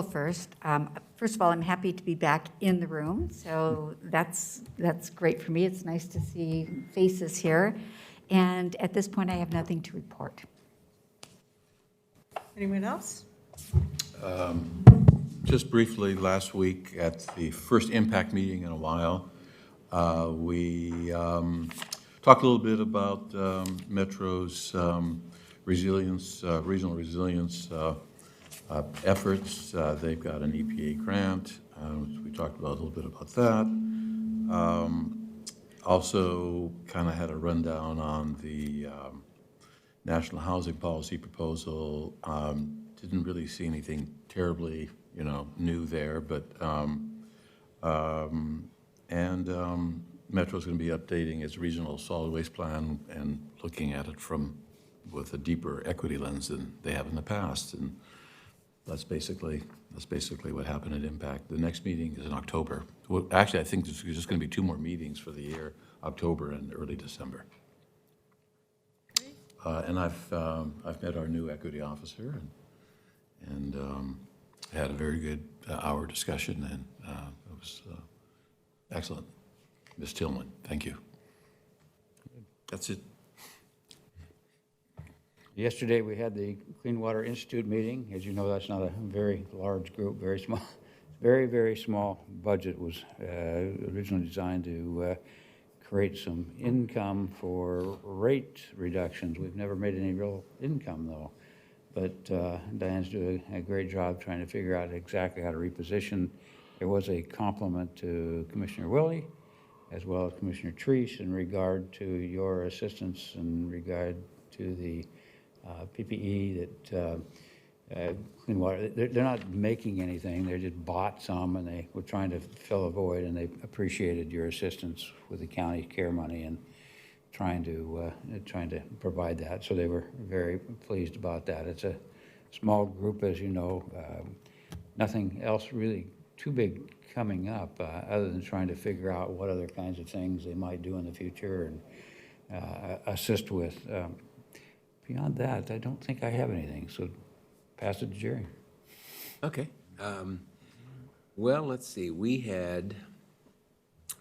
First. First of all, I'm happy to be back in the room, so that's great for me. It's nice to see faces here. And at this point, I have nothing to report. Anyone else? Just briefly, last week at the first impact meeting in a while, we talked a little bit about Metro's resilience, regional resilience efforts. They've got an EPA grant. We talked about a little bit about that. Also kind of had a rundown on the National Housing Policy proposal. Didn't really see anything terribly, new there, but Metro's going to be updating its regional solid waste plan and looking at it with a deeper equity lens than they have in the past, and that's basically what happened at Impact. The next meeting is in October. Well, actually, I think there's just going to be 2 more meetings for the year, October and early December. And I've met our new equity officer and had a very good hour discussion, and it was excellent. Ms. Tillman, thank you. That's it. Yesterday, we had the Clean Water Institute meeting. As you know, that's not a very large group, very small, very, very small budget was originally designed to create some income for rate reductions. We've never made any real income, though. But Diane's doing a great job trying to figure out exactly how to reposition. There was a compliment to Commissioner Willie, as well as Commissioner Treese, in regard to your assistance in regard to the PPE that Clean Water, they're not making anything, they just bought some, and they were trying to fill a void, and they appreciated your assistance with the county care money and trying to provide that. So they were very pleased about that. It's a small group, as you know, nothing else really too big coming up other than trying to figure out what other kinds of things they might do in the future and assist with. Beyond that, I don't think I have anything, so pass it to Jerry. Okay. Well, let's see.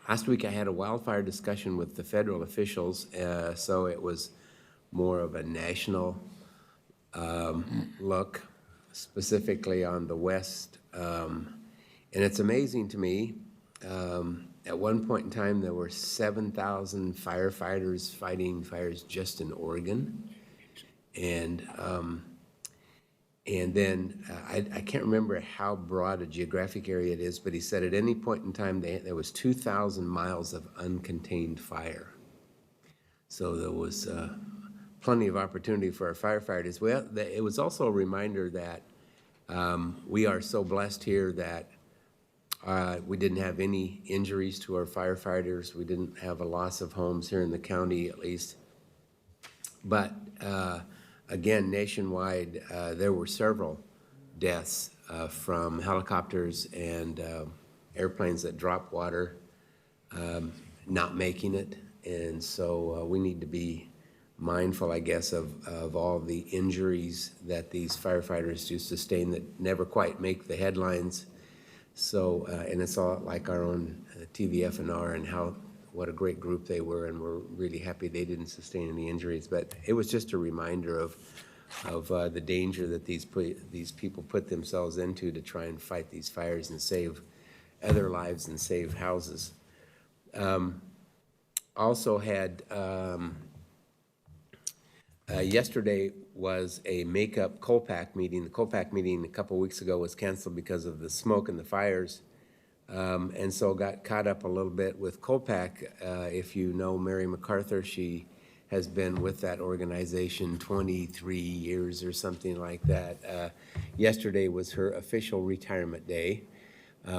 Last week I had a wildfire discussion with the federal officials, so it was more of a national look, specifically on the West. And it's amazing to me, at one point in time there were 7,000 firefighters fighting fires just in Oregon. And then I can't remember how broad a geographic area it is, but he said at any point in time there was 2,000 miles of uncontained fire. So there was plenty of opportunity for our firefighters. Well, it was also a reminder that we are so blessed here that we didn't have any injuries to our firefighters. We didn't have a loss of homes here in the county, at least. But again, nationwide, there were several deaths from helicopters and airplanes that drop water, not making it. And so we need to be mindful, I guess, of all the injuries that these firefighters do sustain that never quite make the headlines. So, and it's all like our own TVF&R and what a great group they were, and we're really happy they didn't sustain any injuries. But it was just a reminder of the danger that these people put themselves into to try and fight these fires and save other lives and save houses. Also had, yesterday was a makeup COLPAC meeting. The COLPAC meeting a couple weeks ago was canceled because of the smoke and the fires. And so got caught up a little bit with COLPAC. If you know Mary MacArthur, she has been with that organization 23 years or something like that. Yesterday was her official retirement day,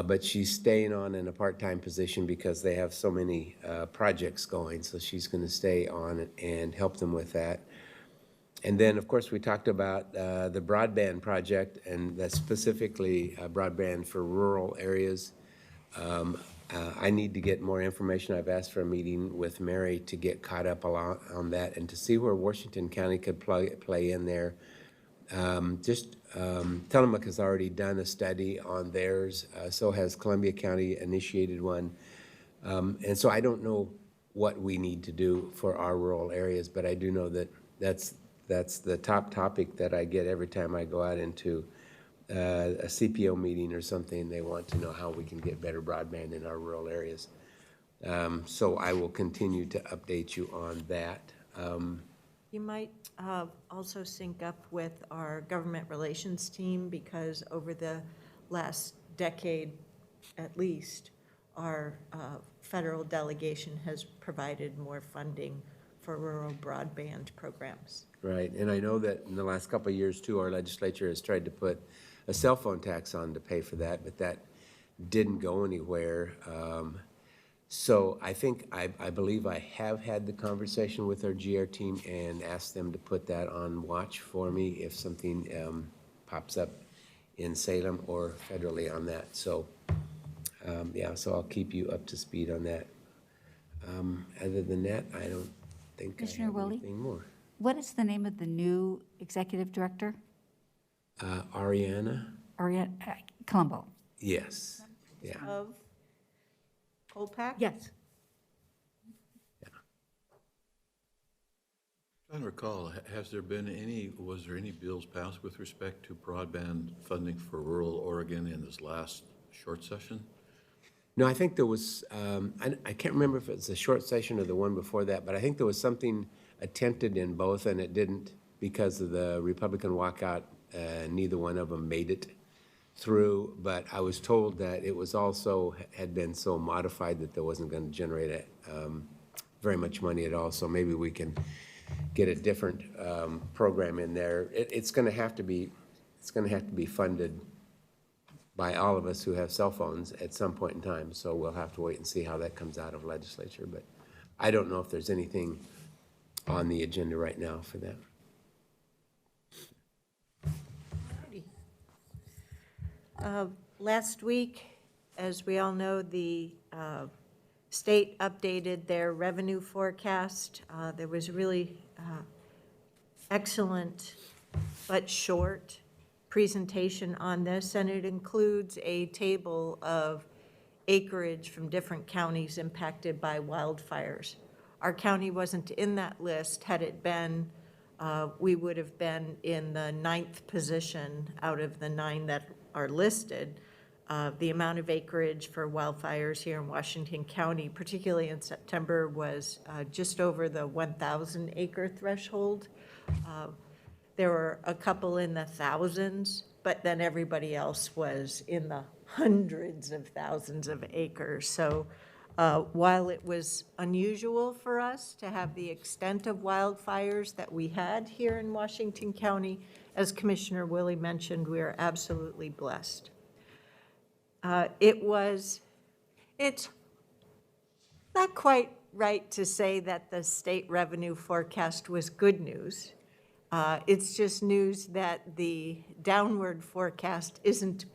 but she's staying on in a part-time position because they have so many projects going, so she's going to stay on and help them with that. And then, of course, we talked about the broadband project, and that's specifically broadband for rural areas. I need to get more information. I've asked for a meeting with Mary to get caught up on that and to see where Washington County could play in there. Tillamook has already done a study on theirs, so has Columbia County initiated one. And so I don't know what we need to do for our rural areas, but I do know that that's the top topic that I get every time I go out into a CPO meeting or something. They want to know how we can get better broadband in our rural areas. So I will continue to update you on that. You might also sync up with our government relations team, because over the last decade, at least, our federal delegation has provided more funding for rural broadband programs. Right, and I know that in the last couple of years, too, our legislature has tried to put a cell phone tax on to pay for that, but that didn't go anywhere. So I think, I believe I have had the conversation with our GR team and asked them to put that on watch for me if something pops up in Salem or federally on that. So, yeah, so I'll keep you up to speed on that. Other than that, I don't think I Commissioner have Willie? anything more. What is the name of the new executive director? Ariana? Colombo. Yes, yeah. Of Colpack? Yes. Trying to recall, was there any bills passed with respect to broadband funding for rural Oregon in this last short session? No, I think there was, I can't remember if it was the short session or the one before that, but I think there was something attempted in both, and it didn't because of the Republican walkout. Neither one of them made it through, but I was told that it was also, had been so modified that there wasn't going to generate very much money at all, so maybe we can get a different program in there. It's going to have to be funded by all of us who have cell phones at some point in time, so we'll have to wait and see how that comes out of legislature, but I don't know if there's anything on the agenda right now for that. Last week, as we all know, the state updated their revenue forecast. There was really excellent but short presentation on this, and it includes a table of acreage from different counties impacted by wildfires. Our county wasn't in that list. Had it been, we would have been in the 9th position out of the 9 that are listed. The amount of acreage for wildfires here in Washington County, particularly in September, was just over the 1,000 acre threshold. There were a couple in the thousands, but then everybody else was in the hundreds of thousands of acres. So while it was unusual for us to have the extent of wildfires that we had here in Washington County, as Commissioner Willie mentioned, we are absolutely blessed. It's not quite right to say that the state revenue forecast was good news. It's just news that the downward forecast isn't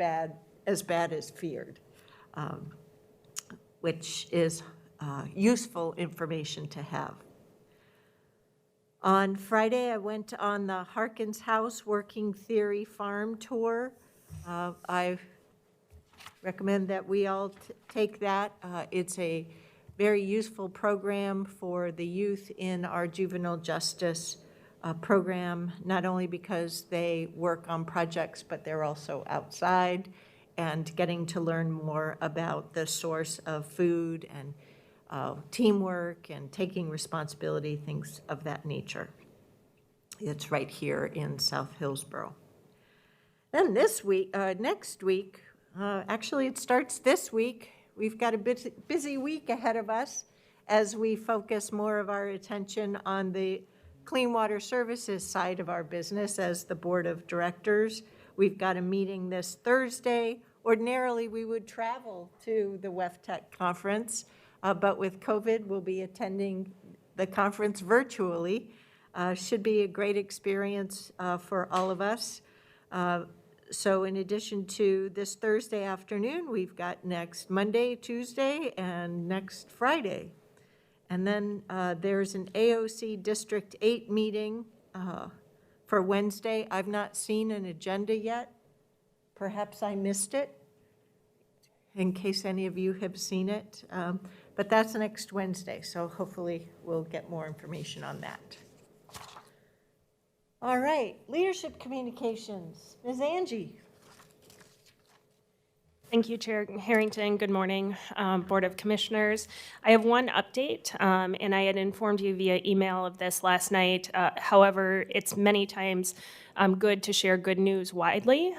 as bad as feared, which is useful information to have. On Friday, I went on the Harkins House Working Theory Farm Tour. I recommend that we all take that. It's a very useful program for the youth in our juvenile justice program, not only because they work on projects, but they're also outside and getting to learn more about the source of food and teamwork and taking responsibility, things of that nature. It's right here in South Hillsborough. Then next week, actually it starts this week. We've got a busy week ahead of us as we focus more of our attention on the Clean Water Services side of our business as the Board of Directors. We've got a meeting this Thursday. Ordinarily, we would travel to the WEFTEC conference, but with COVID, we'll be attending the conference virtually. Should be a great experience for all of us. So in addition to this Thursday afternoon, we've got next Monday, Tuesday, and next Friday. And then there's an AOC District 8 meeting for Wednesday. I've not seen an agenda yet. Perhaps I missed it, in case any of you have seen it. But that's next Wednesday, so hopefully we'll get more information on that. All right, leadership communications. Ms. Angie. Thank you, Chair Harrington. Good morning, Board of Commissioners. I have one update, and I had informed you via email of this last night. However, it's many times good to share good news widely.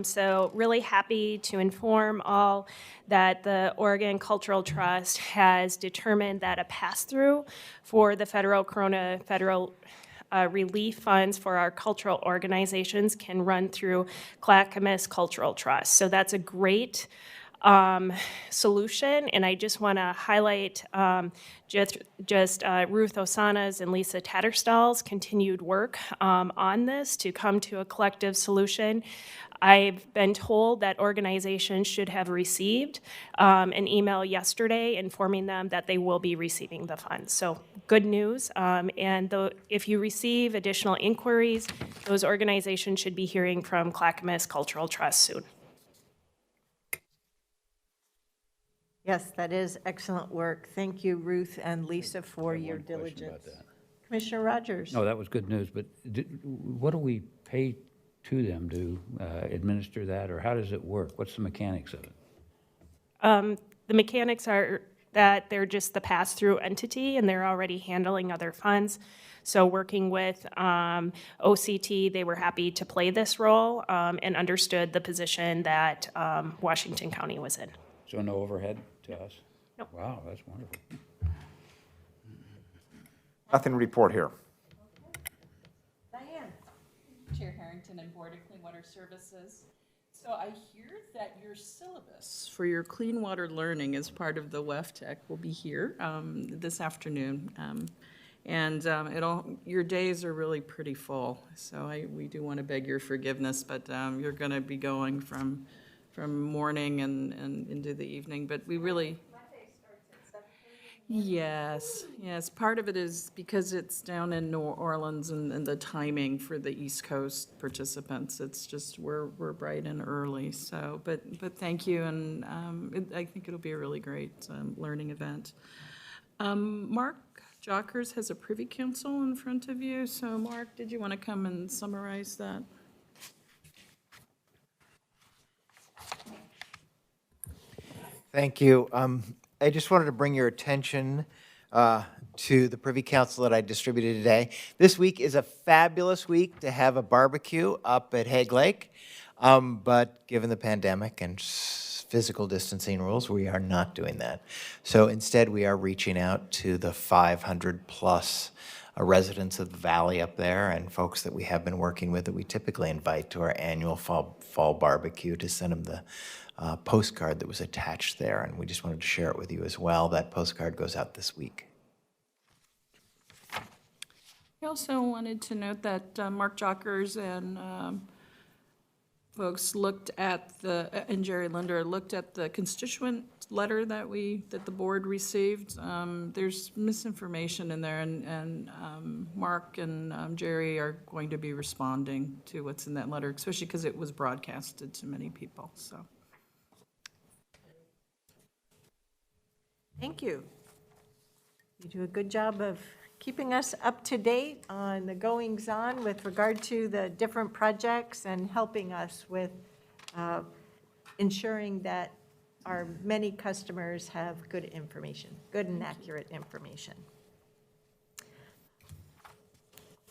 So really happy to inform all that the Oregon Cultural Trust has determined that a pass-through for the federal relief funds for our cultural organizations can run through Clackamas Cultural Trust. So that's a great solution, and I just want to highlight Ruth Osana's and Lisa Tatterstall's continued work on this to come to a collective solution. I've been told that organizations should have received an email yesterday informing them that they will be receiving the funds. So good news. If you receive additional inquiries, those organizations should be hearing from Clackamas Cultural Trust soon. Yes, that is excellent work. Thank you, Ruth and Lisa, for your One question about diligence. that. Commissioner Rogers. No, that was good news, but what do we pay to them to administer that, or how does it work? What's the mechanics of it? The mechanics are that they're just the pass-through entity, and they're already handling other funds. So working with OCT, they were happy to play this role and understood the position that Washington County was in. So no overhead to us? Nope. Wow, that's wonderful. Nothing to report here. Diane. Chair Harrington and Board of Clean Water Services. So I hear that your syllabus for your clean water learning as part of the WEFTEC will be here this afternoon. Your days are really pretty full, so we do want to beg your forgiveness, but you're going to be going from morning and into the evening, but we really... Yes, part of it is because it's down in New Orleans and the timing for the East Coast participants, it's just, we're bright and early, so, but thank you, and I think it'll be a really great learning event. Mark Jockers has a Privy Council in front of you, so Mark, did you want to come and summarize that? Thank you. I just wanted to bring your attention to the Privy Council that I distributed today. This week is a fabulous week to have a barbecue up at Hague Lake, but given the pandemic and physical distancing rules, we are not doing that. So instead, we are reaching out to the 500-plus residents of the valley up there and folks that we have been working with that we typically invite to our annual fall barbecue to send them the postcard that was attached there, and we just wanted to share it with you as well. That postcard goes out this week. I also wanted to note that Mark Jockers and folks looked at and Jerry Linder looked at the constituent letter that the board received. There's misinformation in there, and Mark and Jerry are going to be responding to what's in that letter, especially because it was broadcasted to many people, so. Thank you. You do a good job of keeping us up to date on the goings-on with regard to the different projects and helping us with ensuring that our many customers have good information, good and accurate information.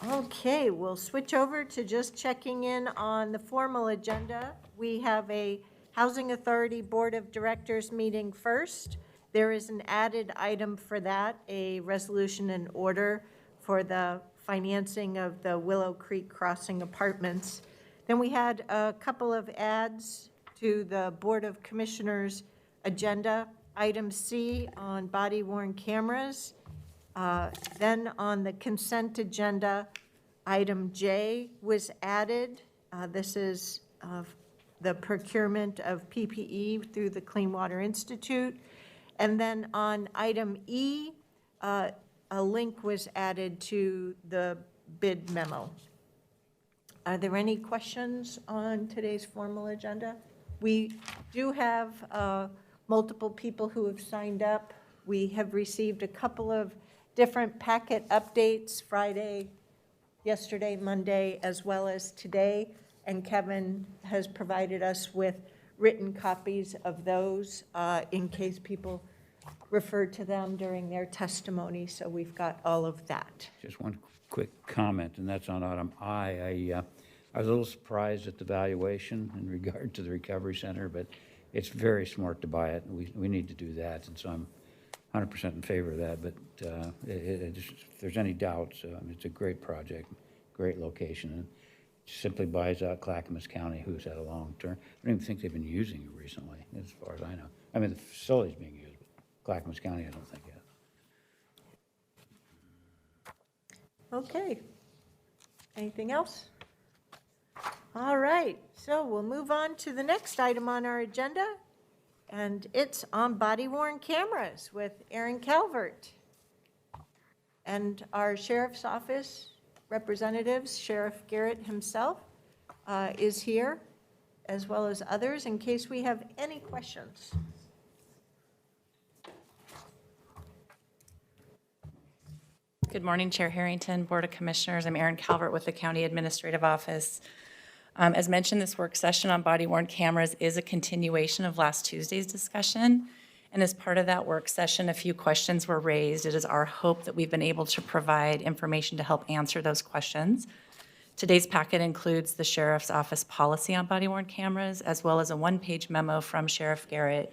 Okay, we'll switch over to just checking in on the formal agenda. We have a Housing Authority Board of Directors meeting first. There is an added item for that, a resolution and order for the financing of the Willow Creek Crossing apartments. Then we had a couple of adds to the Board of Commissioners agenda. Item C on body-worn cameras. Then on the consent agenda, item J was added. This is the procurement of PPE through the Clean Water Institute. And then on item E, a link was added to the bid memo. Are there any questions on today's formal agenda? We do have multiple people who have signed up. We have received a couple of different packet updates Friday, yesterday, Monday, as well as today. And Kevin has provided us with written copies of those in case people refer to them during their testimony. So we've got all of that. Just one quick comment, and that's on item I. I was a little surprised at the valuation in regard to the recovery center, but it's very smart to buy it. We need to do that, and so I'm 100% in favor of that. But if there's any doubts, it's a great project, great location, and simply buys out Clackamas County, who's had a long term. I don't even think they've been using it recently, as far as I know. I mean, the facility's being used, but Clackamas County, I don't think yet. Okay. Anything else? All right, so we'll move on to the next item on our agenda, and it's on body-worn cameras with Aaron Calvert. And our sheriff's office representatives, Sheriff Garrett himself, is here, as well as others, in case we have any questions. Good morning, Chair Harrington, Board of Commissioners. I'm Erin Calvert with the County Administrative Office. As mentioned, this work session on body-worn cameras is a continuation of last Tuesday's discussion. And as part of that work session, a few questions were raised. It is our hope that we've been able to provide information to help answer those questions. Today's packet includes the Sheriff's Office policy on body-worn cameras, as well as a one-page memo from Sheriff Garrett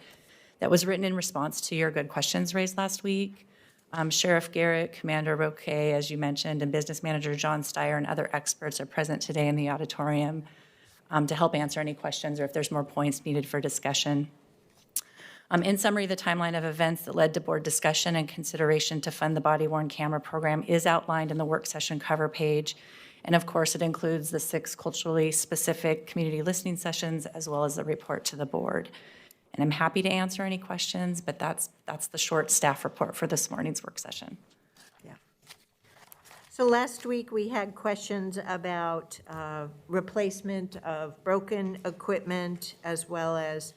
that was written in response to your good questions raised last week. Sheriff Garrett, Commander Roque, as you mentioned, and Business Manager John Steyer and other experts are present today in the auditorium to help answer any questions or if there's more points needed for discussion. In summary, the timeline of events that led to board discussion and consideration to fund the body-worn camera program is outlined in the work session cover page. And of course, it includes the 6 culturally specific community listening sessions as well as the report to the board. And I'm happy to answer any questions, but that's the short staff report for this morning's work session. Yeah. So last week, we had questions about replacement of broken equipment, as well as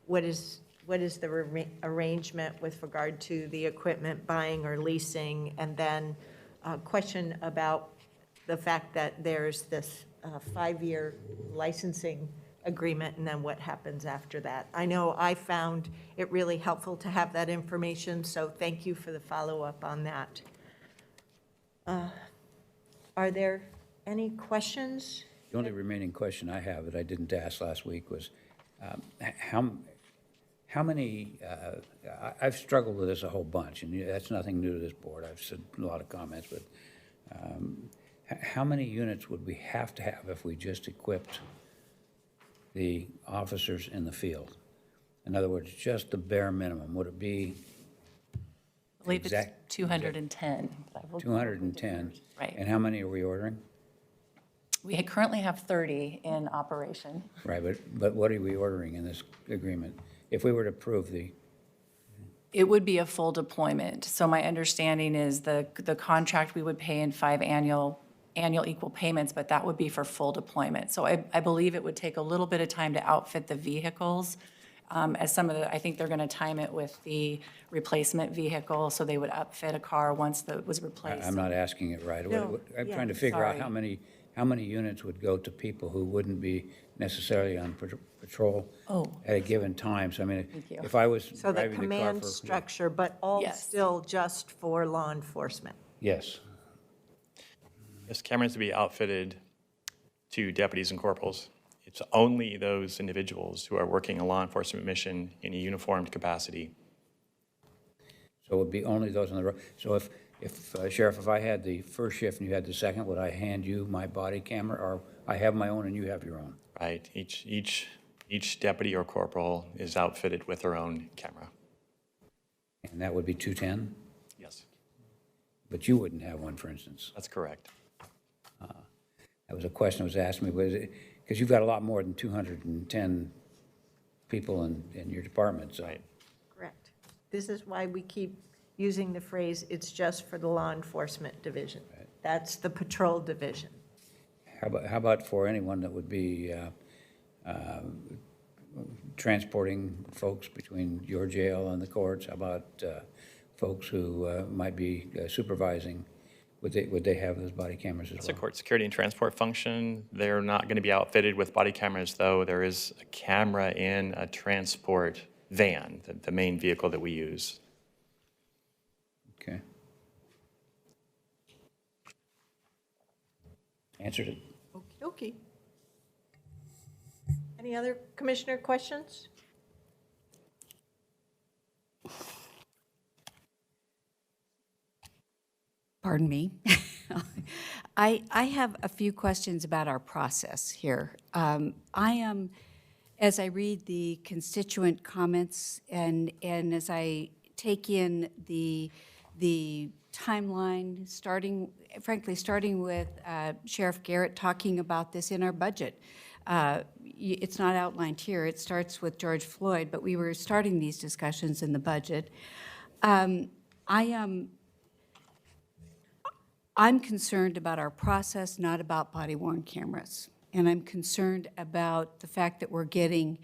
what is the arrangement with regard to the equipment buying or leasing, and then a question about the fact that there's this 5-year licensing agreement, and then what happens after that. I know I found it really helpful to have that information, so thank you for the follow-up on that. Are there any questions? The only remaining question I have that I didn't ask last week was how many, I've struggled with this a whole bunch, and that's nothing new to this board. I've said a lot of comments, but how many units would we have to have if we just equipped the officers in the field? In other words, just the bare minimum. Would it be I believe it's 210. 210? Right. And how many are we ordering? We currently have 30 in operation. Right, but what are we ordering in this agreement? If we were to approve the, It would be a full deployment. So my understanding is the contract we would pay in 5 annual equal payments, but that would be for full deployment. So I believe it would take a little bit of time to outfit the vehicles. As some of the, I think they're going to time it with the replacement vehicle, so they would upfit a car once that was replaced. I'm not asking it right. No, I'm yeah, trying to figure out sorry. how many units would go to people who wouldn't be necessarily on patrol at a given time. So I mean, Thank you. if I was So the driving the car command for. structure, but all Yes. still just for law enforcement. Yes. Yes, cameras to be outfitted to deputies and corporals. It's only those individuals who are working a law enforcement mission in a uniformed capacity. So it would be only those on the road. So if Sheriff, if I had the first shift and you had the second, would I hand you my body camera, or I have my own and you have your own? Right? Each deputy or corporal is outfitted with their own camera. And that would be 210? Yes, But you wouldn't have one, for instance. that's correct. That was a question that was asked me, was it, because you've got a lot more than 210 people in your department, so. Right. Correct. This is why we keep using the phrase, it's just for the law enforcement division. That's the patrol division. how about for anyone that would be transporting folks between your jail and the courts? How about folks who might be supervising? Would they have those body cameras as It's a well? court security and transport function. They're not going to be outfitted with body cameras, though. There is a camera in a transport van, the main vehicle that we use. Okay. Answered it. Okey-dokey. Any other commissioner questions? Pardon me. I have a few questions about our process here. As I read the constituent comments and as I take in the timeline, starting with Sheriff Garrett talking about this in our budget. It's not outlined here. It starts with George Floyd, but we were starting these discussions in the budget. I'm concerned about our process, not about body-worn cameras. And I'm concerned about the fact that we're getting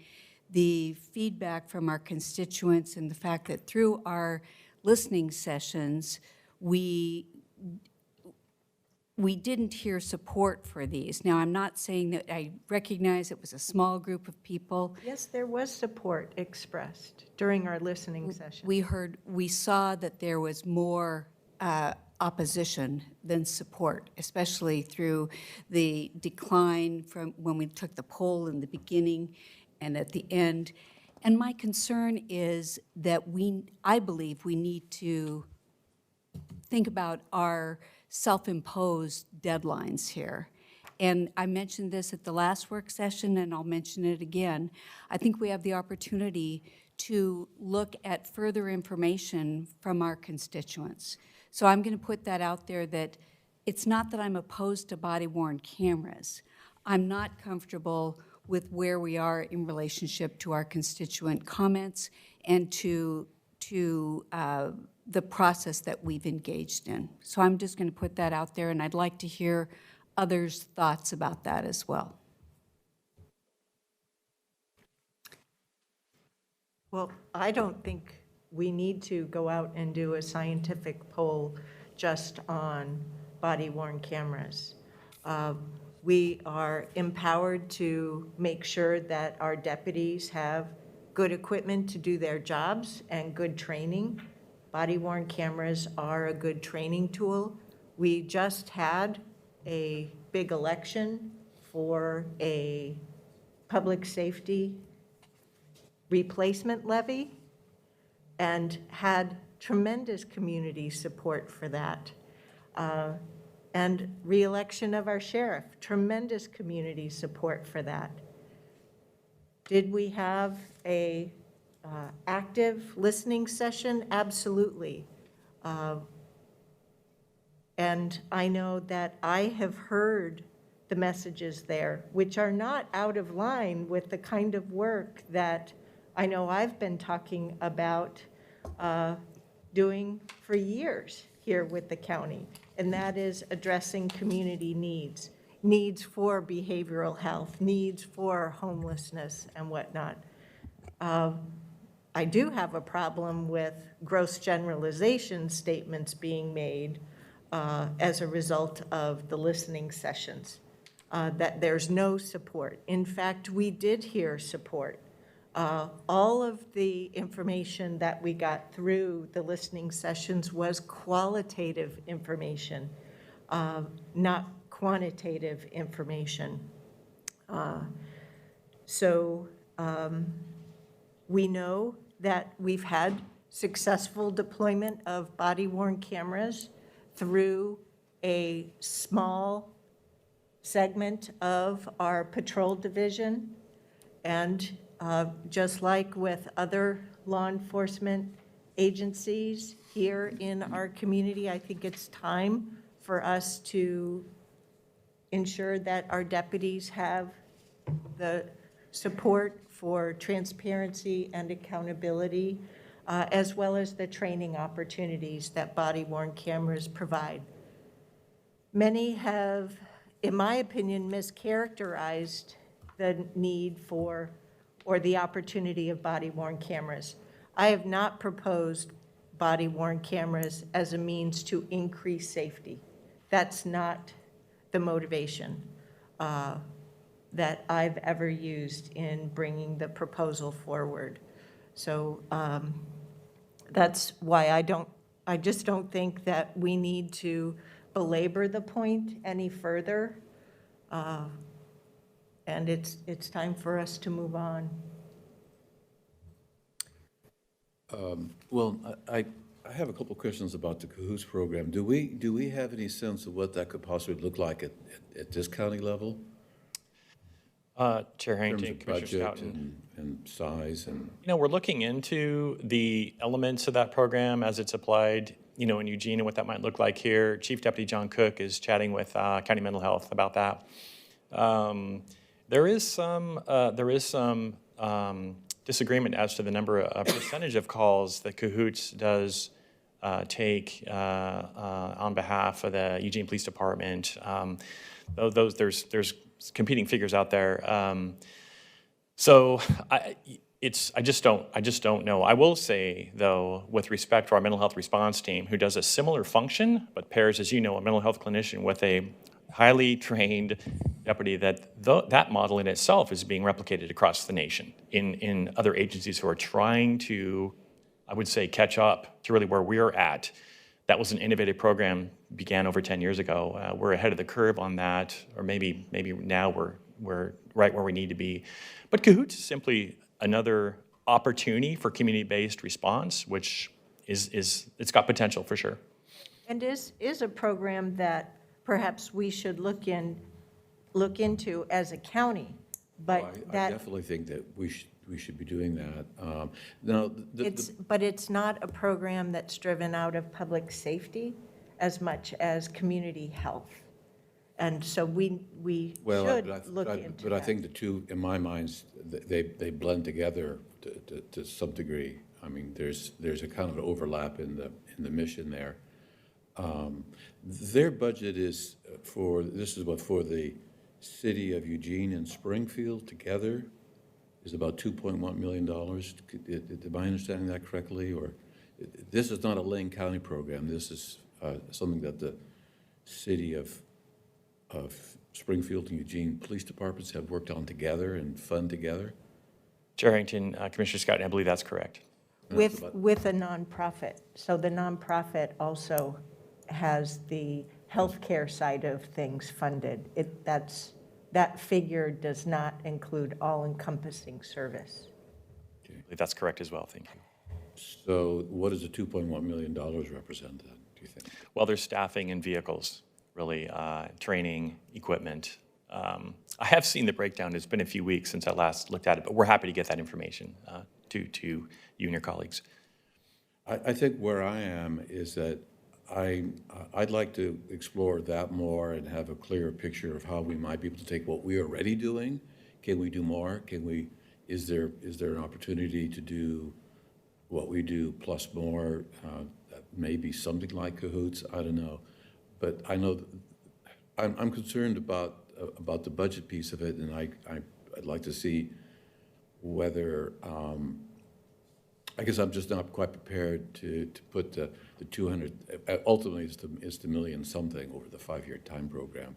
the feedback from our constituents and the fact that through our listening sessions, we didn't hear support for these. Now, I'm not saying that I recognize it was a small group of people. Yes, there was support expressed during our listening session. We saw that there was more opposition than support, especially through the decline from when we took the poll in the beginning and at the end. And my concern is that I believe we need to think about our self-imposed deadlines here. And I mentioned this at the last work session, and I'll mention it again. I think we have the opportunity to look at further information from our constituents. So I'm going to put that out there that it's not that I'm opposed to body-worn cameras. I'm not comfortable with where we are in relationship to our constituent comments and to the process that we've engaged in. So I'm just going to put that out there, and I'd like to hear others' thoughts about that as well. Well, I don't think we need to go out and do a scientific poll just on body-worn cameras. We are empowered to make sure that our deputies have good equipment to do their jobs and good training. Body-worn cameras are a good training tool. We just had a big election for a public safety replacement levy and had tremendous community support for that. And re-election of our sheriff, tremendous community support for that. Did we have a active listening session? Absolutely. And I know that I have heard the messages there, which are not out of line with the kind of work that I know I've been talking about doing for years here with the county, and that is addressing community needs, needs for behavioral health, needs for homelessness and whatnot. I do have a problem with gross generalization statements being made as a result of the listening sessions, that there's no support. In fact, we did hear support. All of the information that we got through the listening sessions was qualitative information, not quantitative information. We know that we've had successful deployment of body-worn cameras through a small segment of our patrol division. And just like with other law enforcement agencies here in our community, I think it's time for us to ensure that our deputies have the support for transparency and accountability, as well as the training opportunities that body-worn cameras provide. Many have in my opinion, mischaracterized the need for or the opportunity of body-worn cameras. I have not proposed body-worn cameras as a means to increase safety. That's not the motivation that I've ever used in bringing the proposal forward. So that's why I just don't think that we need to belabor the point any further. And it's time for us to move on. Well, I have a couple of questions about the Cahoots program. Do we have any sense of what that could possibly look like at this county level? Chair In terms Harrington, of Commissioner budget Stoughton. and size and? We're looking into the elements of that program as it's applied, in Eugene and what that might look like here. Chief Deputy John Cook is chatting with County Mental Health about that. There is some disagreement as to the number of percentage of calls that Cahoots does take on behalf of the Eugene Police Department. There's competing figures out there. So I just don't know. I will say, though, with respect to our mental health response team, who does a similar function, but pairs, as you know, a mental health clinician with a highly trained deputy, that model in itself is being replicated across the nation in other agencies who are trying to, I would say, catch up to really where we're at. That was an innovative program, began over 10 years ago. We're ahead of the curve on that, or maybe now we're right where we need to be. But Cahoots is simply another opportunity for community-based response, which it's got potential for sure. And is a program that perhaps we should look into as a county, but I that definitely think that we should be doing that. Now, but it's not a program that's driven out of public safety as much as community health. And so we should look into But I that. think the two, in my mind, they blend together to some degree. I mean, there's a kind of an overlap in the mission there. Their budget is for the city of Eugene and Springfield together is about $2.1 million. Am I understanding that correctly? Or this is not a Lane County program. This is something that the city of Springfield and Eugene police departments have worked on together and fund together? Chair Harrington, Commissioner Scott, I believe that's correct. With a nonprofit. So the nonprofit also has the healthcare side of things funded. That figure does not include all-encompassing service. I believe that's correct as well, thank you. So what does the $2.1 million represent then, do you think? Well, there's staffing and vehicles, really, training, equipment. I have seen the breakdown. It's been a few weeks since I last looked at it, but we're happy to get that information to you and your colleagues. I think where I am is that I'd like to explore that more and have a clearer picture of how we might be able to take what we are already doing. Can we do more? Is there an opportunity to do what we do plus more? Maybe something like Cahoots, I don't know. But I know I'm concerned about the budget piece of it, and I'd like to see whether I guess I'm just not quite prepared to put the 200, ultimately it's the million something over the 5-year time program.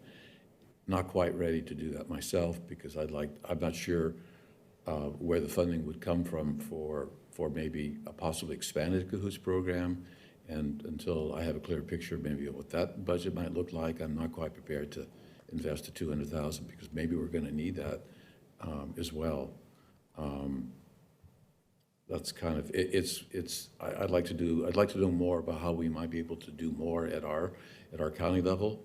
Not quite ready to do that myself because I'm not sure where the funding would come from for maybe a possibly expanded Cahoots program. And until I have a clear picture maybe of what that budget might look like, I'm not quite prepared to invest the $200,000 because maybe we're going to need that as well. That's kind of I'd like to know more about how we might be able to do more at our county level,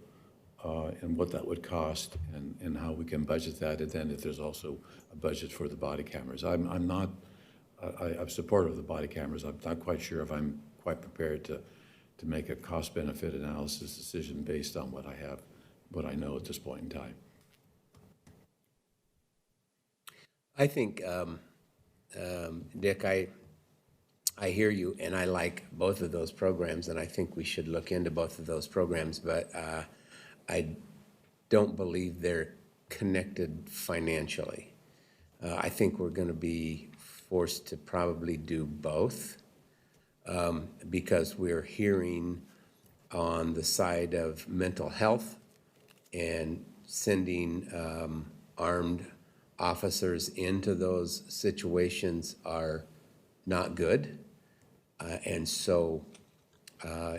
and what that would cost, and how we can budget that, and then if there's also a budget for the body cameras. I'm supportive of the body cameras. I'm not quite sure if I'm quite prepared to make a cost-benefit analysis decision based on what I know at this point in time. I think, Dick, I hear you, and I like both of those programs, and I think we should look into both of those programs, but don't believe they're connected financially. I think we're going to be forced to probably do both because we're hearing on the side of mental health and sending armed officers into those situations are not good. And so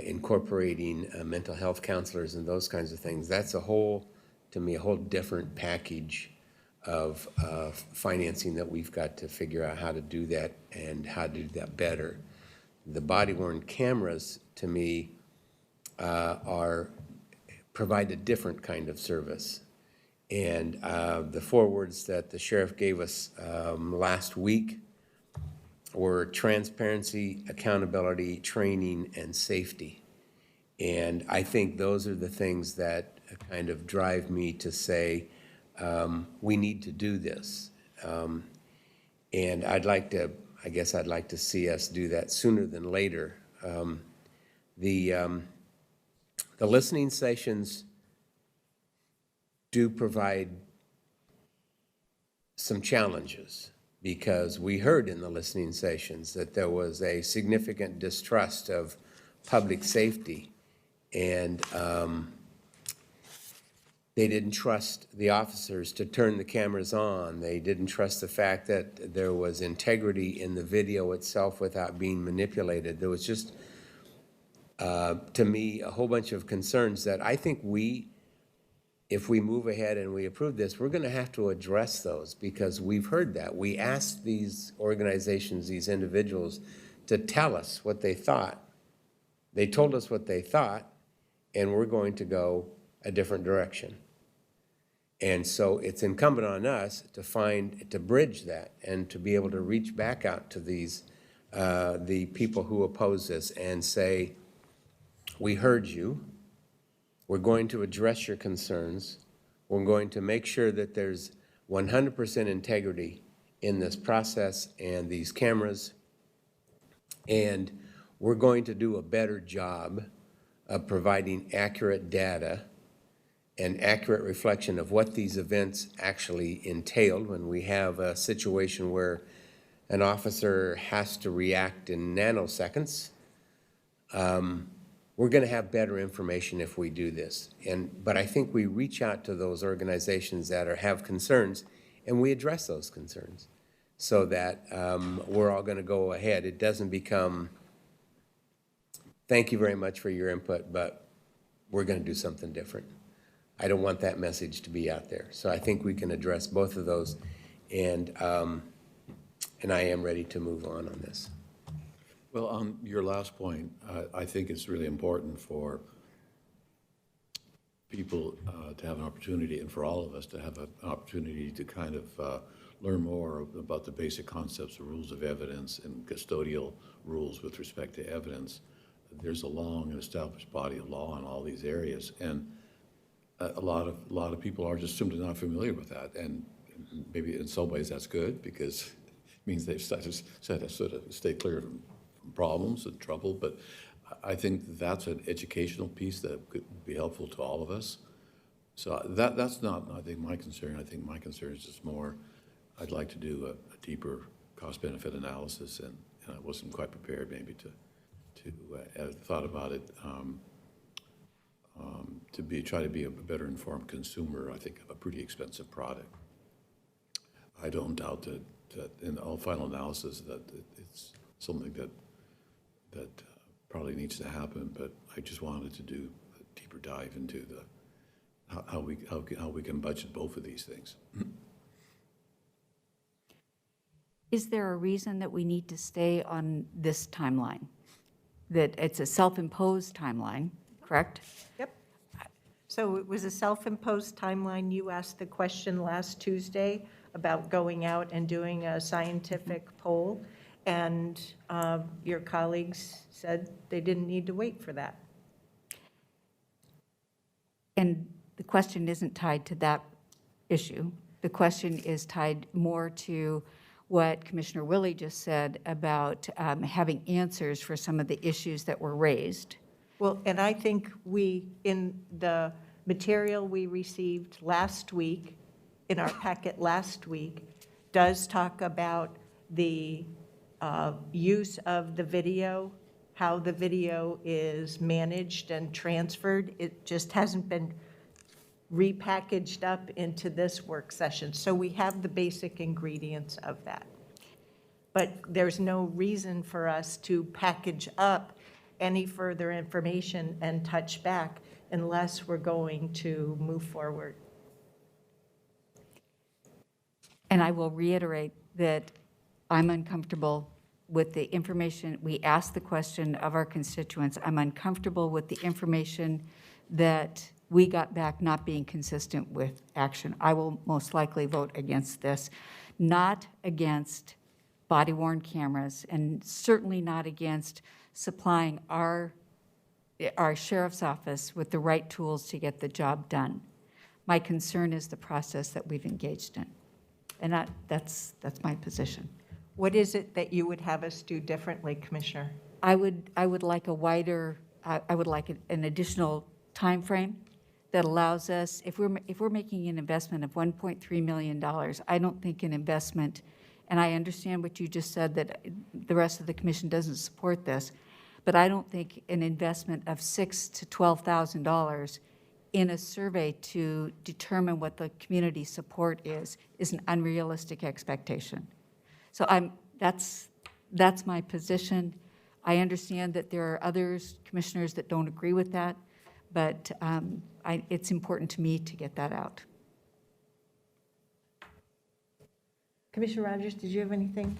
incorporating mental health counselors and those kinds of things, that's to me, a whole different package of financing that we've got to figure out how to do that and how to do that better. The body-worn cameras, to me, provide a different kind of service. And the 4 words that the sheriff gave us last week were transparency, accountability, training, and safety. And I think those are the things that kind of drive me to say, we need to do this. And I guess I'd like to see us do that sooner than later. The listening sessions do provide some challenges because we heard in the listening sessions that there was a significant distrust of public safety, and they didn't trust the officers to turn the cameras on. They didn't trust the fact that there was integrity in the video itself without being manipulated. There was just, to me, a whole bunch of concerns that I think if we move ahead and we approve this, we're going to have to address those because we've heard that. We asked these organizations, these individuals, to tell us what they thought. They told us what they thought, and we're going to go a different direction. And so it's incumbent on us to bridge that and to be able to reach back out to the people who oppose this and say, we heard you. We're going to address your concerns. We're going to make sure that there's 100% integrity in this process and these cameras. And we're going to do a better job of providing accurate data and accurate reflection of what these events actually entailed when we have a situation where an officer has to react in nanoseconds. We're going to have better information if we do this. But I think we reach out to those organizations that have concerns, and we address those concerns so that we're all going to go ahead. It doesn't become, thank you very much for your input, but we're going to do something different. I don't want that message to be out there. So I think we can address both of those, and I am ready to move on this. Well, on your last point, I think it's really important for people to have an opportunity, and for all of us to have an opportunity to kind of learn more about the basic concepts of rules of evidence and custodial rules with respect to evidence. There's a long and established body of law in all these areas, and a lot of people are just simply not familiar with that. And maybe in some ways that's good because it means they've sort of stay clear of problems and trouble, but I think that's an educational piece that could be helpful to all of us. So that's not, I think, my concern. I think my concern is just more, I'd like to do a deeper cost-benefit analysis, and I wasn't quite prepared maybe to have thought about it, try to be a better informed consumer, I think, of a pretty expensive product. I don't doubt that in all final analysis that it's something that probably needs to happen, but I just wanted to do a deeper dive into how we can budget both of these things. Is there a reason that we need to stay on this timeline? That it's a self-imposed timeline, correct? Yep. So it was a self-imposed timeline. You asked the question last Tuesday about going out and doing a scientific poll, and your colleagues said they didn't need to wait for that. And the question isn't tied to that issue. The question is tied more to what Commissioner Willie just said about having answers for some of the issues that were raised. Well, and I think we, in the material we received last week, in our packet last week, does talk about the use of the video, how the video is managed and transferred. It just hasn't been repackaged up into this work session. So we have the basic ingredients of that. But there's no reason for us to package up any further information and touch back unless we're going to move forward. And I will reiterate that I'm uncomfortable with the information. We asked the question of our constituents. I'm uncomfortable with the information that we got back not being consistent with action. I will most likely vote against this, not against body-worn cameras, and certainly not against supplying our sheriff's office with the right tools to get the job done. My concern is the process that we've engaged in. And that's my position. What is it that you would have us do differently, Commissioner? I would like a wider, I would like an additional time frame that allows us, if we're making an investment of $1.3 million, I don't think an investment, and I understand what you just said, that the rest of the commission doesn't support this, but I don't think an investment of $6,000 to $12,000 in a survey to determine what the community support is an unrealistic expectation. So that's my position. I understand that there are others, commissioners, that don't agree with that, but it's important to me to get that out. Commissioner Rogers, did you have anything?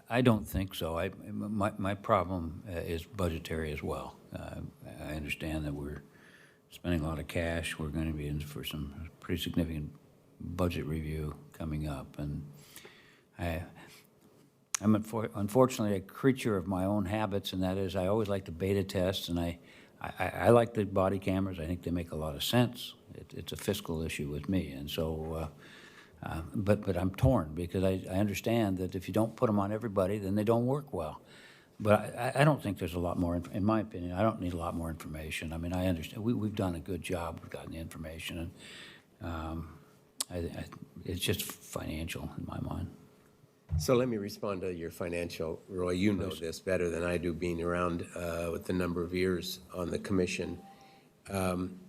I don't think so. My problem is budgetary as well. I understand that we're spending a lot of cash. We're going to be in for some pretty significant budget review coming up. And I'm unfortunately a creature of my own habits, and that is I always like to beta test, and I like the body cameras. I think they make a lot of sense. It's a fiscal issue with me. And so, but I'm torn because I understand that if you don't put them on everybody, then they don't work well. But I don't think there's a lot more, in my opinion, I don't need a lot more information. I mean, I understand, we've done a good job, we've gotten the information, and it's just financial in my mind. So let me respond to your financial, Roy, you know this better than I do, being around with the number of years on the commission.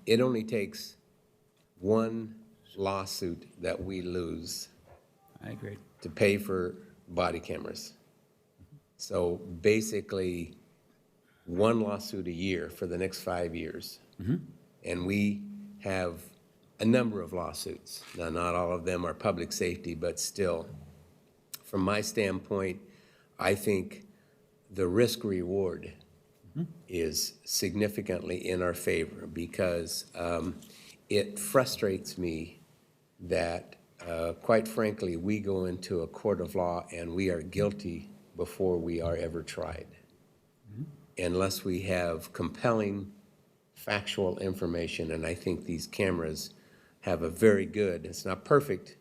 It only takes one lawsuit that we lose I agree. to pay for body cameras. So basically, one lawsuit a year for the next 5 years. And we have a number of lawsuits. Now, not all of them are public safety, but still, from my standpoint, I think the risk reward is significantly in our favor because it frustrates me that, quite frankly, we go into a court of law and we are guilty before we are ever tried. Unless we have compelling factual information, and I think these cameras have a very good, it's not perfect,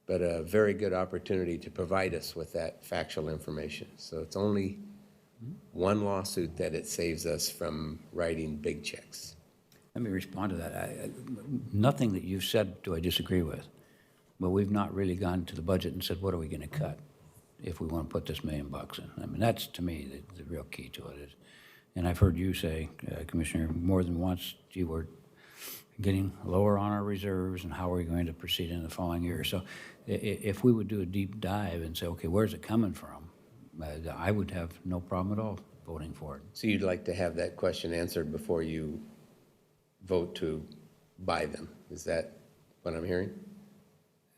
but a very good opportunity to provide us with that factual information. So it's only one lawsuit that it saves us from writing big checks. Let me respond to that. Nothing that you've said do I disagree with, but we've not really gone to the budget and said, what are we going to cut if we want to put this $1 million in? I mean, that's, to me, the real key to it is. And I've heard you say, Commissioner, more than once, gee, we're getting lower on our reserves, and how are we going to proceed in the following year? So if we would do a deep dive and say, okay, where's it coming from? I would have no problem at all voting for it. So you'd like to have that question answered before you vote to buy them? Is that what I'm hearing?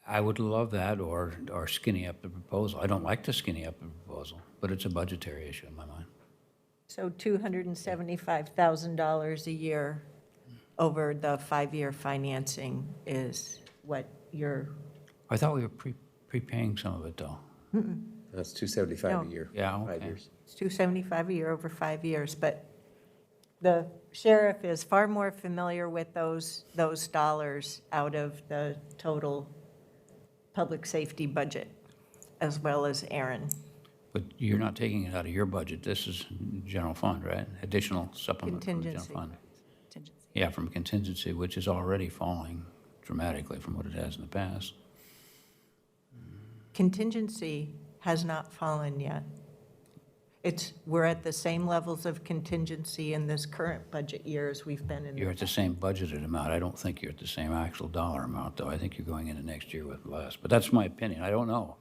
I would love that, or skinny up the proposal. I don't like to skinny up the proposal, but it's a budgetary issue in my mind. So $275,000 a year over the 5-year financing is what you're, I thought we were prepaying some of it, though. That's $275 a year. Yeah, 5 okay. years. it's $275 a year over 5 years, but the sheriff is far more familiar with those dollars out of the total public safety budget, as well as Aaron. But you're not taking it out of your budget. This is general fund, right? Additional supplement from the general Contingency. fund. Yeah, from contingency, which is already falling dramatically from what it has in the past. Contingency has not fallen yet. We're at the same levels of contingency in this current budget year as we've been in. You're at the same budgeted amount. I don't think you're at the same actual dollar amount, though. I think you're going into next year with less. But that's my opinion. I don't know.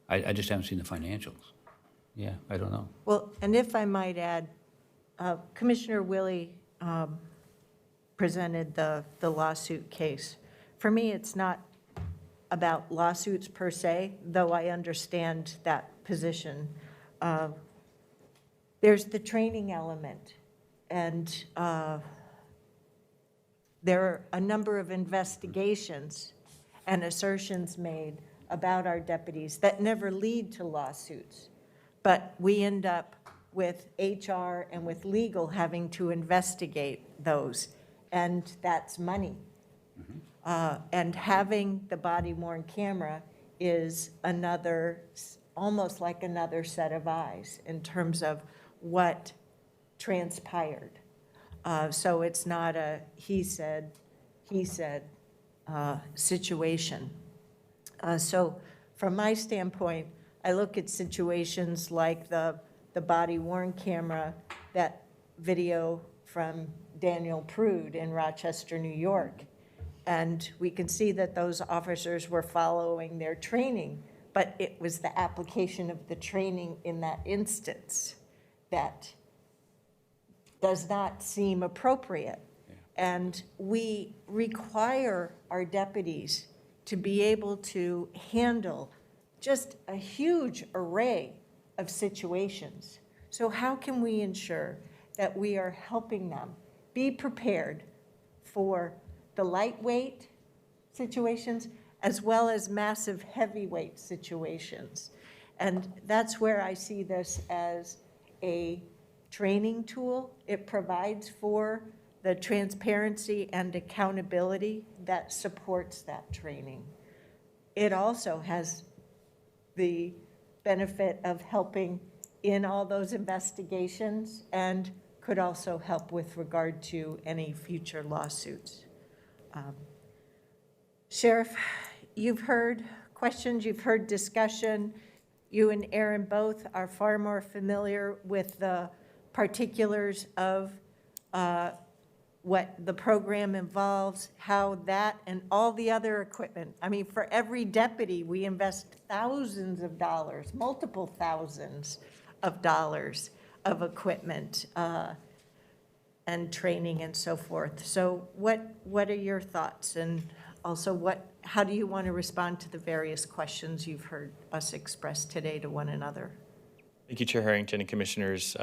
I just haven't seen the financials. Yeah, I don't know. Well, and if I might add, Commissioner Willie presented the lawsuit case. For me, it's not about lawsuits per se, though I understand that position. There's the training element, and there are a number of investigations and assertions made about our deputies that never lead to lawsuits. But we end up with HR and with legal having to investigate those, and that's money. And having the body-worn camera is another, almost like another set of eyes in terms of what transpired. So it's not a he said situation. So from my standpoint, I look at situations like the body-worn camera, that video from Daniel Prude in Rochester, New York. And we can see that those officers were following their training, but it was the application of the training in that instance that does not seem appropriate. And we require our deputies to be able to handle just a huge array of situations. So how can we ensure that we are helping them be prepared for the lightweight situations as well as massive heavyweight situations? And that's where I see this as a training tool. It provides for the transparency and accountability that supports that training. It also has the benefit of helping in all those investigations and could also help with regard to any future lawsuits. Sheriff, you've heard questions, you've heard discussion. You and Aaron both are far more familiar with the particulars of what the program involves, how that and all the other equipment. I mean, for every deputy, we invest thousands of dollars, multiple thousands of dollars of equipment and training and so forth. So what are your thoughts? And also, how do you want to respond to the various questions you've heard us express today to one another? Thank you, Chair Harrington and Commissioners.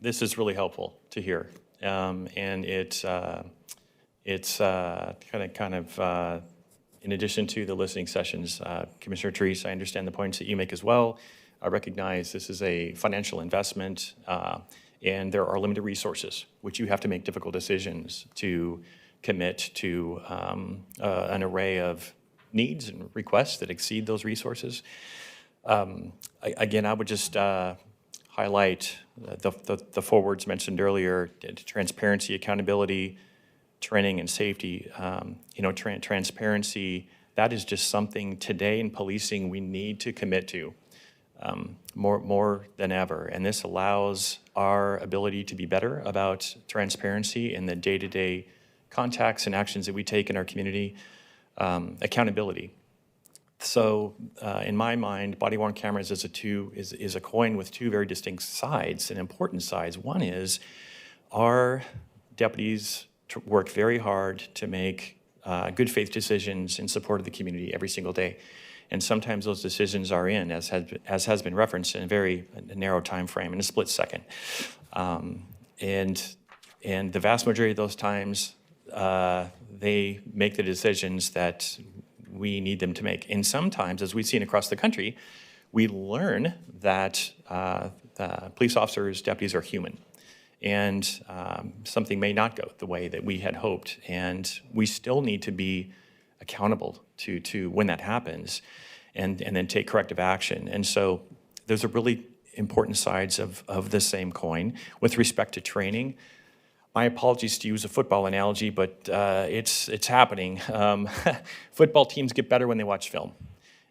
This is really helpful to hear. And it's kind of in addition to the listening sessions, Commissioner Therese, I understand the points that you make as well. I recognize this is a financial investment, and there are limited resources, which you have to make difficult decisions to commit to an array of needs and requests that exceed those resources. Again, I would just highlight the four words mentioned earlier: transparency, accountability, training, and safety. Transparency, that is just something today in policing we need to commit to more than ever. And this allows our ability to be better about transparency in the day-to-day contacts and actions that we take in our community. Accountability. So in my mind, body-worn cameras is a coin with two very distinct sides and important sides. One is our deputies work very hard to make good faith decisions in support of the community every single day. And sometimes those decisions are as has been referenced, in a very narrow time frame, in a split second. And the vast majority of those times, they make the decisions that we need them to make. And sometimes, as we've seen across the country, we learn that police officers, deputies are human. And something may not go the way that we had hoped. And we still need to be accountable to when that happens and then take corrective action. And so those are really important sides of the same coin. With respect to training, my apologies to use a football analogy, but it's happening. Football teams get better when they watch film.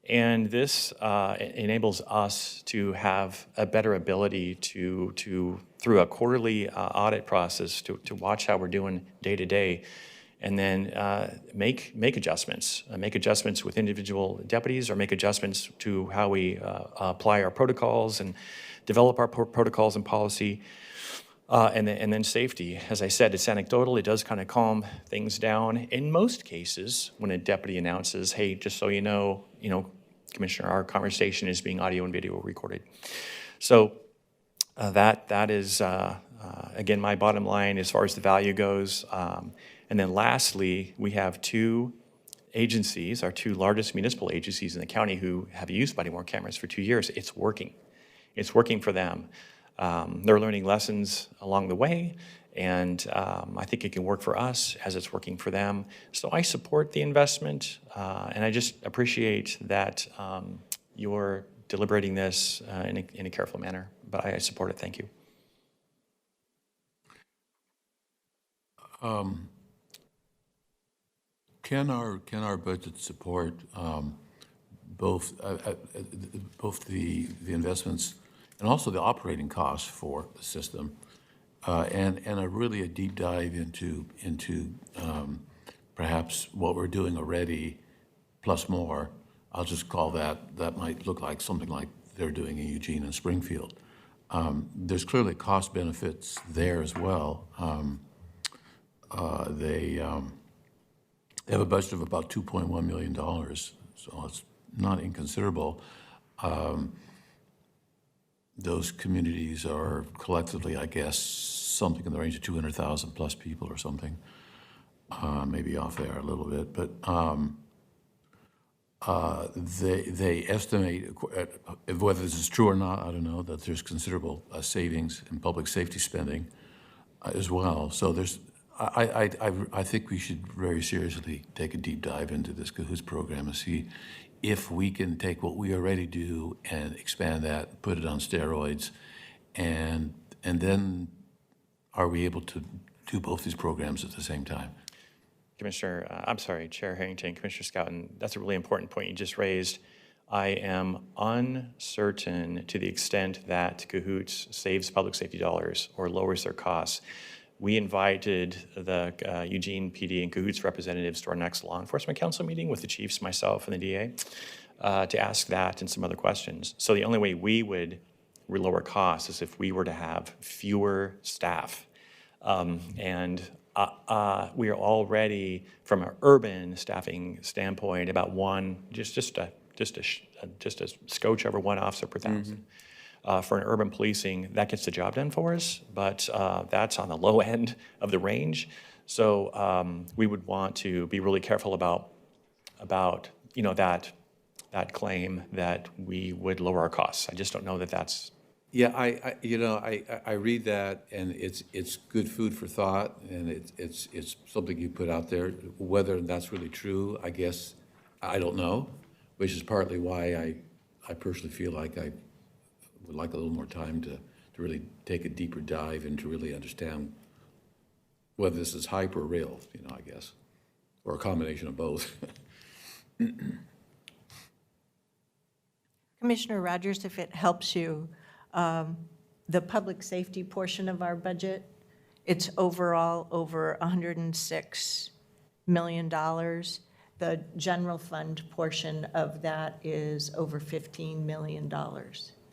And this enables us to have a better ability to through a quarterly audit process, to watch how we're doing day to day, and then make adjustments. Make adjustments with individual deputies, or make adjustments to how we apply our protocols and develop our protocols and policy. And then safety. As I said, it's anecdotal. It does kind of calm things down. In most cases, when a deputy announces, "Hey, just so you know, Commissioner, our conversation is being audio and video recorded." So that is, again, my bottom line as far as the value goes. And then lastly, we have two agencies, our two largest municipal agencies in the county, who have used body-worn cameras for 2 years. It's working. It's working for them. They're learning lessons along the way, and I think it can work for us as it's working for them. So I support the investment, and I just appreciate that you're deliberating this in a careful manner. But I support it. Thank you. Can our budget support both the investments and also the operating costs for the system, and a deep dive into perhaps what we're doing already, plus more? I'll just call that might look like something like they're doing in Eugene and Springfield. There's clearly cost benefits there as well. They have a budget of about $2.1 million, so it's not inconsiderable. Those communities are collectively, I guess, something in the range of 200,000 plus people or something. Maybe off there a little bit, but they estimate, whether this is true or not, I don't know, that there's considerable savings in public safety spending as well. So I think we should very seriously take a deep dive into this Cahoots program and see if we can take what we already do and expand that, put it on steroids, and then are we able to do both these programs at the same time? Chair Harrington, Commissioner Schouten, that's a really important point you just raised. I am uncertain to the extent that Cahoots saves public safety dollars or lowers their costs. We invited the Eugene PD and Cahoots representatives to our next Law Enforcement Council meeting with the chiefs, myself, and the DA to ask that and some other questions. So the only way we would lower costs is if we were to have fewer staff. We are already, from an urban staffing standpoint, about just a scotch over one officer per thousand. For an urban policing, that gets the job done for us, but that's on the low end of the range. So we would want to be really careful about that claim that we would lower our costs. I just don't know that that's. Yeah, I read that, and it's good food for thought, and it's something you put out there. Whether that's really true, I guess I don't know, which is partly why I personally feel like I would like a little more time to really take a deeper dive and to really understand whether this is hype or real, I guess, or a combination of both. Commissioner Rogers, if it helps you, the public safety portion of our budget, it's overall over $106 million. The general fund portion of that is over $15 million.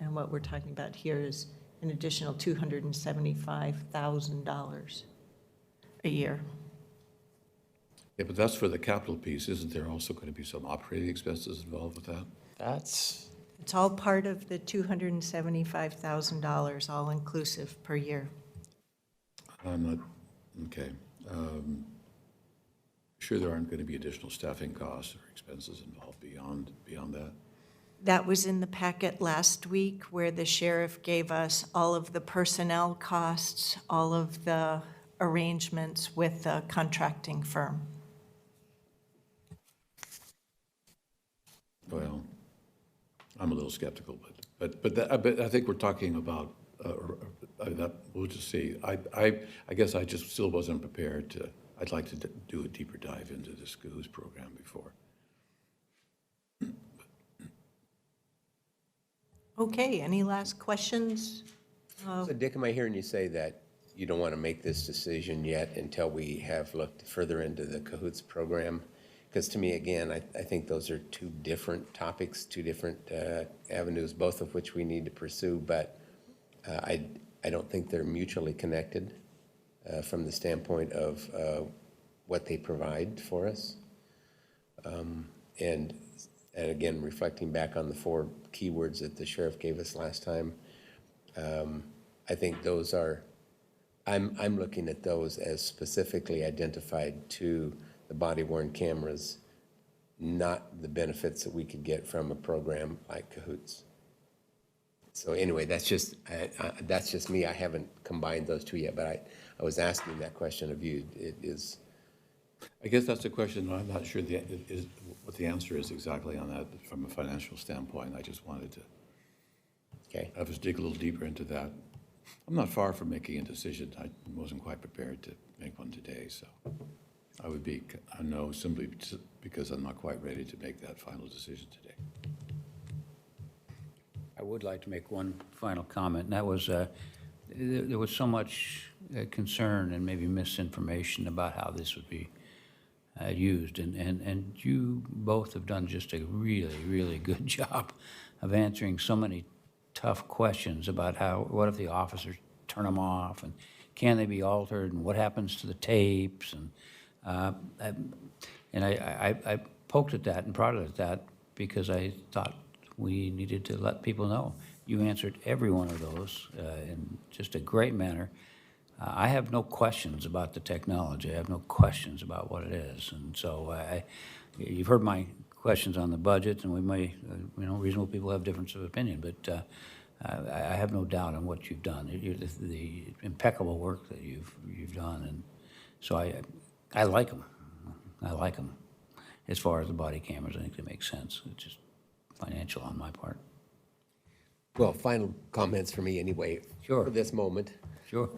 And what we're talking about here is an additional $275,000 a year. Yeah, but that's for the capital piece. Isn't there also going to be some operating expenses involved with that? It's all part of the $275,000, all inclusive per year. I'm not, okay. Sure there aren't going to be additional staffing costs or expenses involved beyond that? That was in the packet last week where the sheriff gave us all of the personnel costs, all of the arrangements with the contracting firm. Well, I'm a little skeptical, but I think we're talking about We'll just see. I guess I just still wasn't prepared to, I'd like to do a deeper dive into this CAHOOS program before. Okay, any last questions? So Dick, am I hearing you say that you don't want to make this decision yet until we have looked further into the CAHOOTS program? Because to me, again, I think those are two different topics, two different avenues, both of which we need to pursue, but I don't think they're mutually connected from the standpoint of what they provide for us. And again, reflecting back on the 4 keywords that the sheriff gave us last time, I think those are, I'm looking at those as specifically identified to the body-worn cameras, not the benefits that we could get from a program like CAHOOTS. So anyway, that's just me. I haven't combined those two yet, but I was asking that question of you. It is. I guess that's a question I'm not sure what the answer is exactly on that from a financial standpoint. I just wanted to I was dig a little deeper into that. I'm not far from making a decision. I wasn't quite prepared to make one today, so I would be a no simply because I'm not quite ready to make that final decision today. I would like to make one final comment, and that was there was so much concern and maybe misinformation about how this would be used, and you both have done just a really, really good job of answering so many tough questions about what if the officers turn them off, and can they be altered, and what happens to the tapes, and I poked at that and prodded at that because I thought we needed to let people know. You answered every one of those in just a great manner. I have no questions about the technology. I have no questions about what it is. And so you've heard my questions on the budget, and we may, reasonable people have difference of opinion, but I have no doubt on what you've done, the impeccable work that you've done. And so I like them. I like them. As far as the body cameras, I think they make sense. It's just financial on my part. Well, final comments for me anyway. Sure. For this moment. Sure.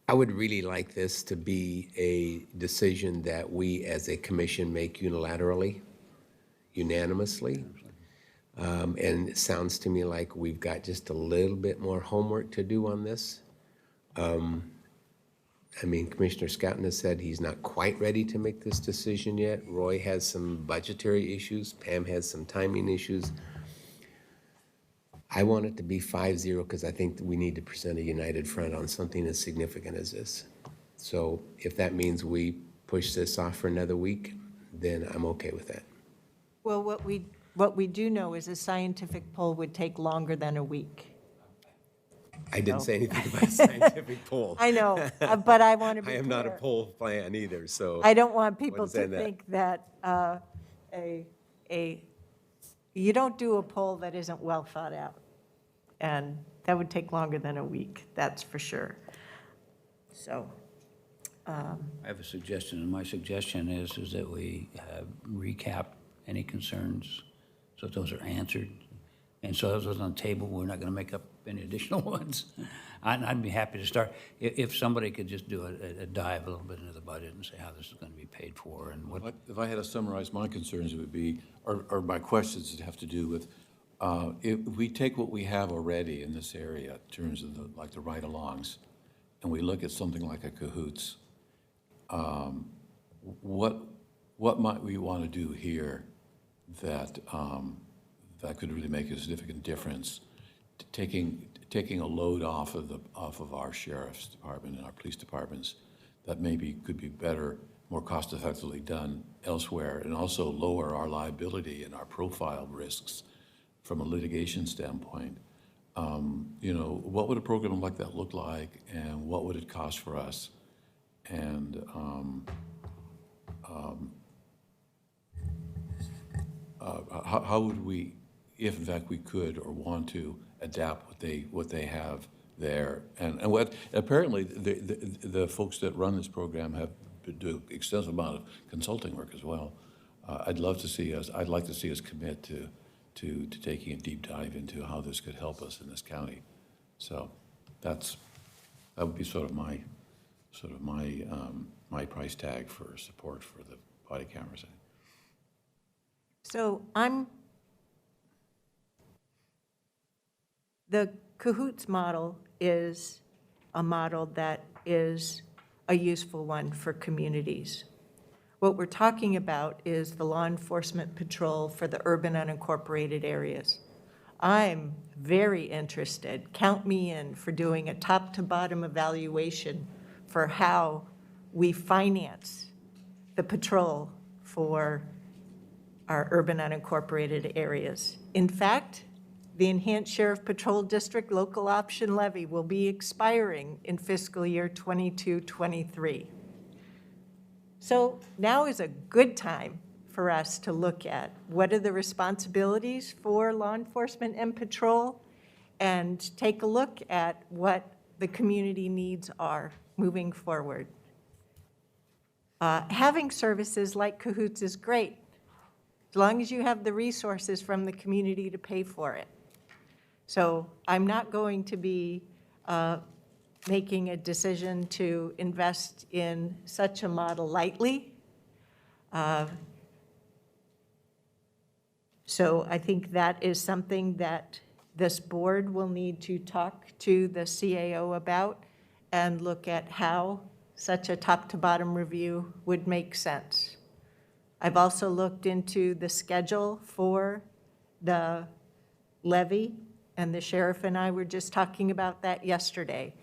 I would really like this to be a decision that we as a commission make unilaterally, unanimously. And it sounds to me like we've got just a little bit more homework to do on this. Commissioner Scouten has said he's not quite ready to make this decision yet. Roy has some budgetary issues. Pam has some timing issues. I want it to be 5-0 because I think that we need to present a united front on something as significant as this. So if that means we push this off for another week, then I'm okay with that. Well, what we do know is a scientific poll would take longer than a week. I didn't say anything about scientific poll. I know, but I want to be I am not a clear. poll fan either, so. I don't want people Wasn't to saying think that you don't do a poll that isn't well thought out. And that would take longer than a week, that's for sure. So, I have a suggestion, and my suggestion is that we recap any concerns, so those are answered. And so those are on the table, we're not going to make up any additional ones. I'd be happy to start, if somebody could just do a dive a little bit into the budget and say how this is going to be paid for and what. If I had to summarize my concerns, it would be, or my questions that have to do with, if we take what we have already in this area in terms of the ride-alongs, and we look at something like a CAHOOTS, what might we want to do here that could really make a significant difference, taking a load off of our sheriff's department and our police departments that maybe could be better, more cost-effectively done elsewhere, and also lower our liability and our profile risks from a litigation standpoint. What would a program like that look like, and what would it cost for us? And how would we, if in fact we could or want to, adapt what they have there? And what apparently the folks that run this program have do extensive amount of consulting work as well. I'd like to see us commit to taking a deep dive into how this could help us in this county. So that would be sort of my my price tag for support for the body cameras. So the Cahoots model is a model that is a useful one for communities. What we're talking about is the law enforcement patrol for the urban unincorporated areas. I'm very interested, count me in for doing a top-to-bottom evaluation for how we finance the patrol for our urban unincorporated areas. In fact, the Enhanced Sheriff Patrol District Local Option Levy will be expiring in fiscal year 22-23. So now is a good time for us to look at what are the responsibilities for law enforcement and patrol, and take a look at what the community needs are moving forward. Having services like Cahoots is great, as long as you have the resources from the community to pay for it. So I'm not going to be making a decision to invest in such a model lightly. So I think that is something that this board will need to talk to the CAO about and look at how such a top-to-bottom review would make sense. I've also looked into the schedule for the levy, and the sheriff and I were just talking about that yesterday,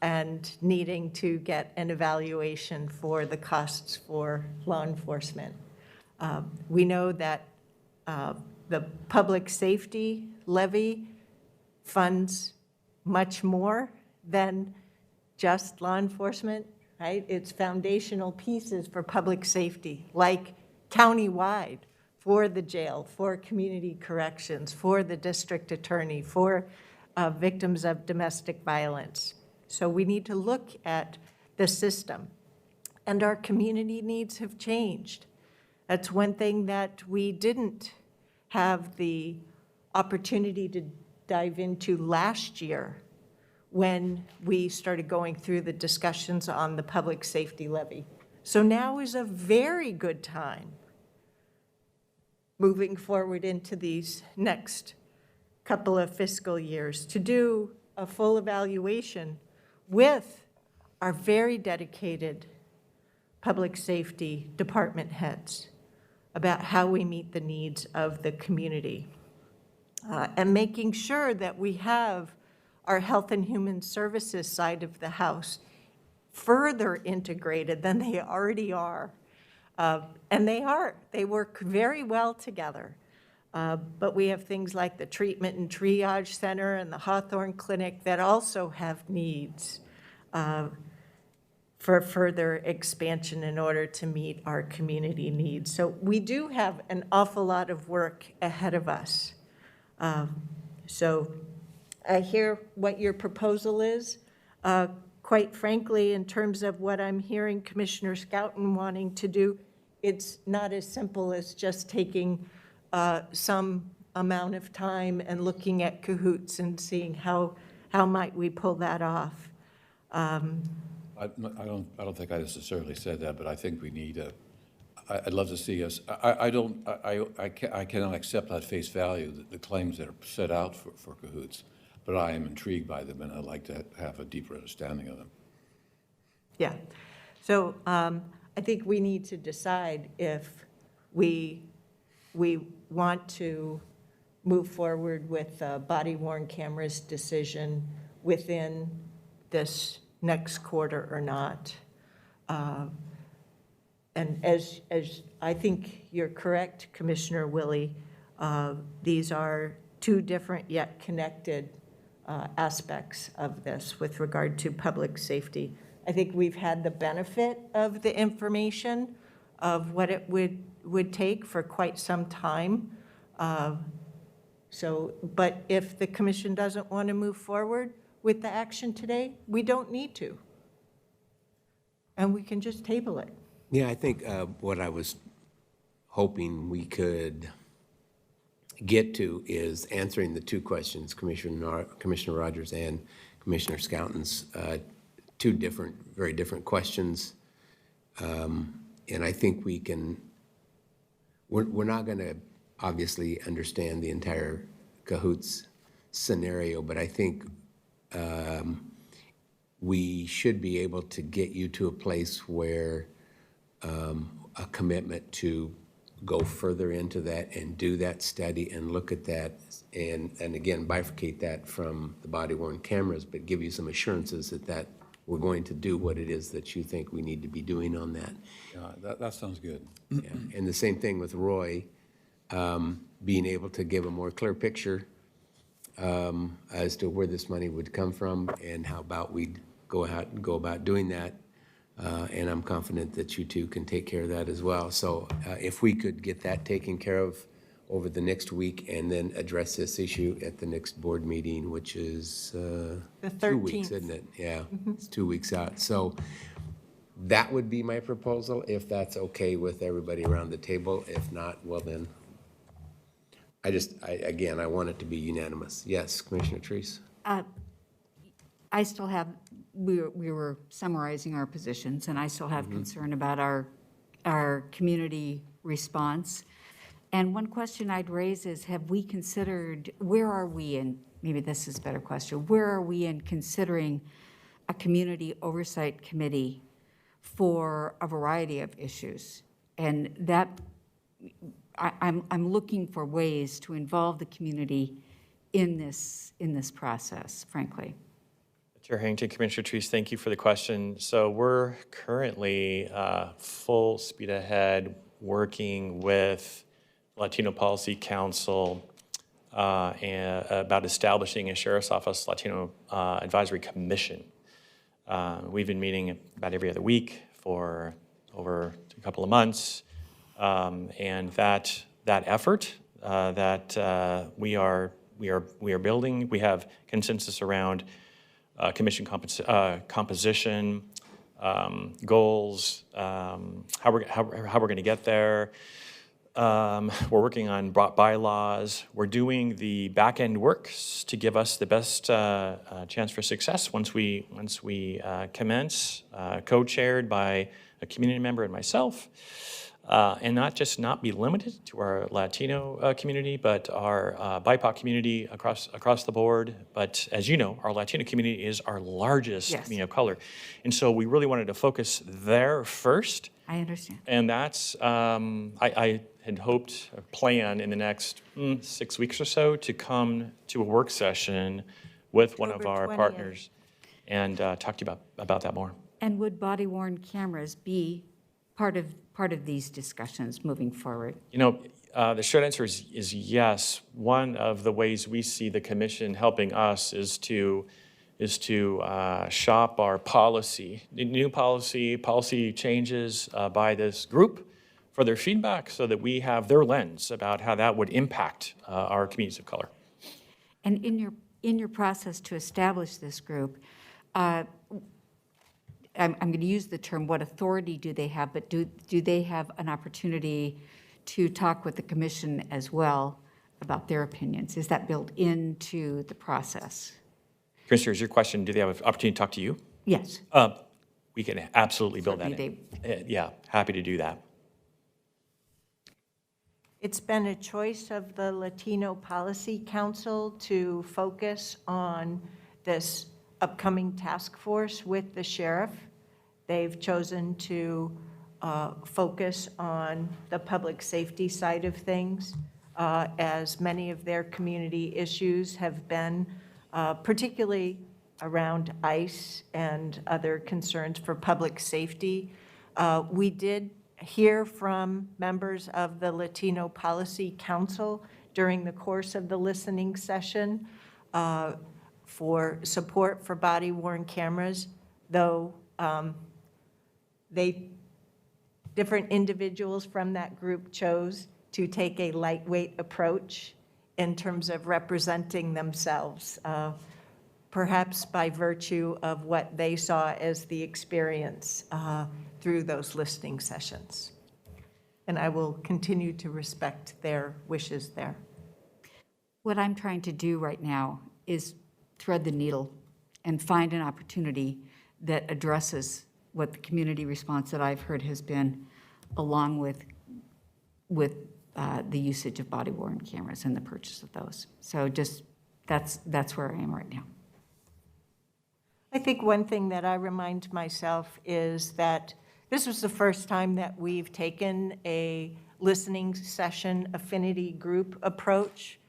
and needing to get an evaluation for the costs for law enforcement. We know that the public safety levy funds much more than just law enforcement, right? It's foundational pieces for public safety, like countywide, for the jail, for community corrections, for the district attorney, for victims of domestic violence. So we need to look at the system. And our community needs have changed. That's one thing that we didn't have the opportunity to dive into last year when we started going through the discussions on the public safety levy. So now is a very good time moving forward into these next couple of fiscal years to do a full evaluation with our very dedicated public safety department heads about how we meet the needs of the community, and making sure that we have our Health and Human Services side of the house further integrated than they already are. And they work very well together. But we have things like the Treatment and Triage Center and the Hawthorne Clinic that also have needs for further expansion in order to meet our community needs. So we do have an awful lot of work ahead of us. So I hear what your proposal is. Quite frankly, in terms of what I'm hearing Commissioner Schouten wanting to do, it's not as simple as just taking some amount of time and looking at Cahoots and seeing how might we pull that off. I don't think I necessarily said that, but I think we need I'd love to see us, I cannot accept at face value the claims that are set out for Cahoots, but I am intrigued by them, and I'd like to have a deeper understanding of them. Yeah. So I think we need to decide if we want to move forward with body-worn cameras decision within this next quarter or not. And as I think you're correct, Commissioner Willie, these are two different yet connected aspects of this with regard to public safety. I think we've had the benefit of the information of what it would take for quite some time. But if the commission doesn't want to move forward with the action today, we don't need to. And we can just table it. Yeah, I think what I was hoping we could get to is answering the two questions Commissioner Rogers and Commissioner Scoutton's two different, very different questions. And I think we can, we're not going to obviously understand the entire cahoots scenario, but I think we should be able to get you to a place where a commitment to go further into that and do that study and look at that and again, bifurcate that from the body-worn cameras, but give you some assurances that we're going to do what it is that you think we need to be doing on that. Yeah, that sounds good. Yeah. And the same thing with Roy, being able to give a more clear picture as to where this money would come from and how about we'd go about doing that. And I'm confident that you two can take care of that as well. So if we could get that taken care of over the next week and then address this issue at the next board meeting, which is The 2 weeks, 13th. isn't it? Yeah, it's 2 weeks out. So that would be my proposal, if that's okay with everybody around the table. If not, well then, again, I want it to be unanimous. Yes, Commissioner Treese? I still have, we were summarizing our positions, and I still have concern about our community response. And one question I'd raise is, have we considered, where are we in, maybe this is a better question, where are we in considering a community oversight committee for a variety of issues? And that, I'm looking for ways to involve the community in this process, frankly. Chair Harrington, Commissioner Treese, thank you for the question. So we're currently full speed ahead working with Latino Policy Council about establishing a Sheriff's Office Latino Advisory Commission. We've been meeting about every other week for over a couple of months. And that effort that we are building, we have consensus around commission composition, goals, how we're going to get there. We're working on bylaws. We're doing the back end work to give us the best chance for success once we commence, co-chaired by a community member and myself. And not be limited to our Latino community, but our BIPOC community across the board. But as you know, our Latino community is our largest community of color. And so we really wanted to focus there first. I understand. And that's, I had hoped, or planned in the next 6 weeks or so to come to a work session with one of October our 20th. partners and talk to you about that more. And would body-worn cameras be part of these discussions moving forward? You know, the short answer is yes. One of the ways we see the commission helping us is to shop our policy, new policy changes by this group for their feedback so that we have their lens about how that would impact our communities of color. And in your process to establish this group, I'm going to use the term, what authority do they have, but do they have an opportunity to talk with the commission as well about their opinions? Is that built into the process? Commissioner, is your question, do they have an opportunity to talk to you? Yes. We can absolutely build that Certainly in. Yeah, happy to do that. It's been a choice of the Latino Policy Council to focus on this upcoming task force with the sheriff. They've chosen to focus on the public safety side of things, as many of their community issues have been, particularly around ICE and other concerns for public safety. We did hear from members of the Latino Policy Council during the course of the listening session for support for body-worn cameras, though different individuals from that group chose to take a lightweight approach in terms of representing themselves, perhaps by virtue of what they saw as the experience through those listening sessions. And I will continue to respect their wishes there. What I'm trying to do right now is thread the needle and find an opportunity that addresses what the community response that I've heard has been, along with the usage of body-worn cameras and the purchase of those. So just, that's where I am right now. I think one thing that I remind myself is that this was the first time that we've taken a listening session affinity group approach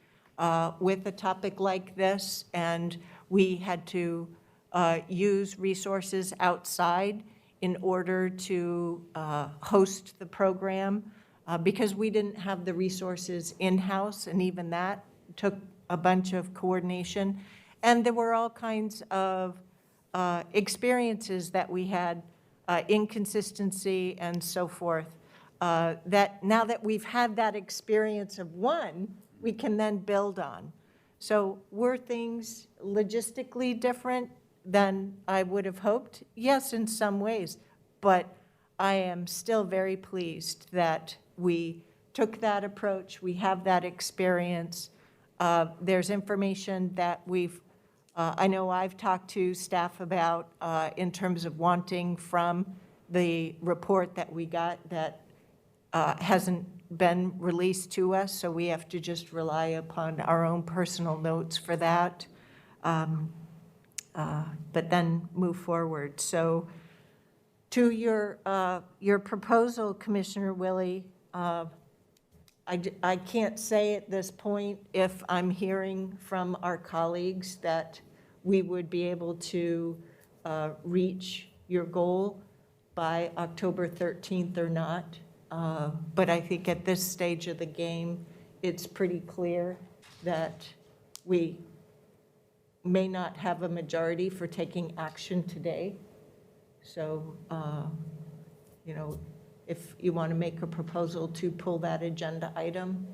with a topic like this, and we had to use resources outside in order to host the program because we didn't have the resources in-house, and even that took a bunch of coordination. And there were all kinds of experiences that we had, inconsistency and so forth, that now that we've had that experience of one, we can then build on. So were things logistically different than I would have hoped? Yes, in some ways, but I am still very pleased that we took that approach, we have that experience. There's information that I know I've talked to staff about in terms of wanting from the report that we got that hasn't been released to us, so we have to just rely upon our own personal notes for that, but then move forward. So to your proposal, Commissioner Willie, I can't say at this point if I'm hearing from our colleagues that we would be able to reach your goal by October 13th or not. But I think at this stage of the game, it's pretty clear that we may not have a majority for taking action today. So, you know, if you want to make a proposal to pull that agenda item,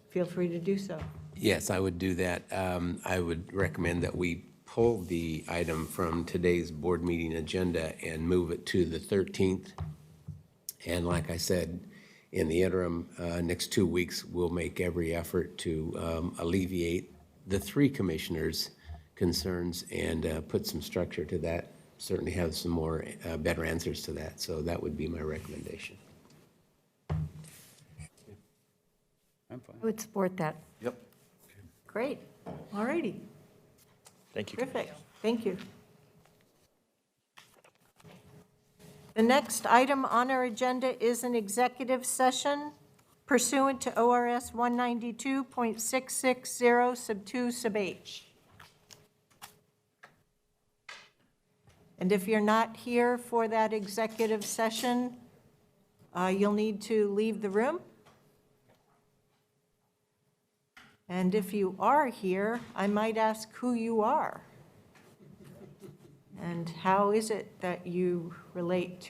feel free to do so. Yes, I would do that. I would recommend that we pull the item from today's board meeting agenda and move it to the 13th. And like I said, in the interim, next 2 weeks, we'll make every effort to alleviate the three commissioners' concerns and put some structure to that. Certainly have some more better answers to that. So that would be my recommendation. I'm fine. I would support that. Yep. Great. All righty. Thank you. Terrific. Thank you. The next item on our agenda is an executive session pursuant to ORS 192.660 sub 2 sub H. And if you're not here for that executive session, you'll need to leave the room. And if you are here, I might ask who you are. And how is it that you relate to